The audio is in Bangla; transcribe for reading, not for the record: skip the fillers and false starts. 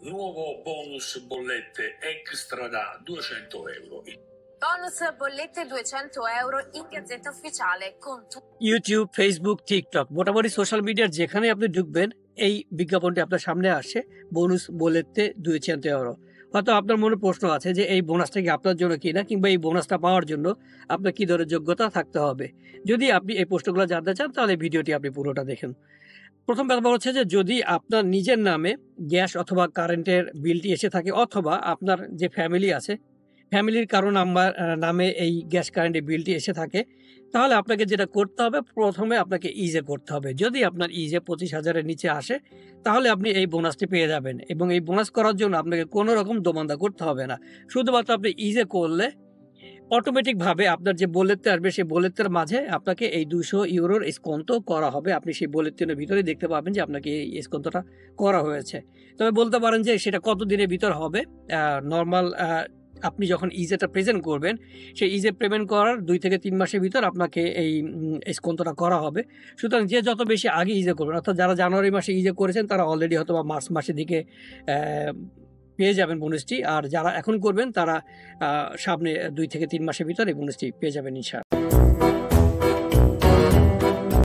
Nuovo bonus bollette extra da 200 euro. Bonus bollette 200 euro in Gazzetta Ufficiale con YouTube, Facebook, TikTok মোটামুটি সোশ্যাল মিডিয়ার যেখানে আপনি ঢুকবেন এই বিজ্ঞাপনটি আপনার সামনে আসে বোনাস বলেতে 200 euro। হয়তো আপনার মনে প্রশ্ন আছে যে এই বোনাসটা কি আপনার জন্য কিনা, কিংবা এই বোনাসটা পাওয়ার জন্য আপনার কি ধরনের যোগ্যতা থাকতে হবে। যদি আপনি এই প্রশ্নগুলো জানতে চান তাহলে ভিডিওটি আপনি পুরোটা দেখেন। প্রথম ব্যাপার হচ্ছে যে যদি আপনার নিজের নামে গ্যাস অথবা কারেন্টের বিলটি এসে থাকে, অথবা আপনার যে ফ্যামিলি আছে ফ্যামিলির কারো নামে এই গ্যাস কারেন্টের বিলটি এসে থাকে, তাহলে আপনাকে যেটা করতে হবে, প্রথমে আপনাকে ইজে করতে হবে। যদি আপনার ইজে 25,000-এর নিচে আসে তাহলে আপনি এই বোনাসটি পেয়ে যাবেন, এবং এই বোনাস করার জন্য আপনাকে কোনো রকম দোমান্দা করতে হবে না। শুধুমাত্র আপনি ইজে করলে অটোমেটিকভাবে আপনার যে বোলেতে আসবে সেই বোলেতের মাঝে আপনাকে এই 200 ইউরোর স্কন্ত করা হবে। আপনি সেই বোলেতের ভিতরে দেখতে পাবেন যে আপনাকে এই স্কন্তটা করা হয়েছে। তবে বলতে পারেন যে সেটা কত দিনের ভিতর হবে। নর্মাল আপনি যখন ইজেটা প্রেজেন্ট করবেন, সেই ইজে পেমেন্ট করার 2 থেকে 3 মাসের ভিতর আপনাকে এই স্কন্তটা করা হবে। সুতরাং যে যত বেশি আগে ইজে করবেন, অর্থাৎ যারা জানুয়ারি মাসে ইজে করেছেন তারা অলরেডি হয়তো বা মার্চ মাসের দিকে পেয়ে যাবেন বোনাসটি, আর যারা এখন করবেন তারা সামনে 2 থেকে 3 মাসের ভিতর এই বোনাসটি পেয়ে যাবেন ইনশাআল্লাহ।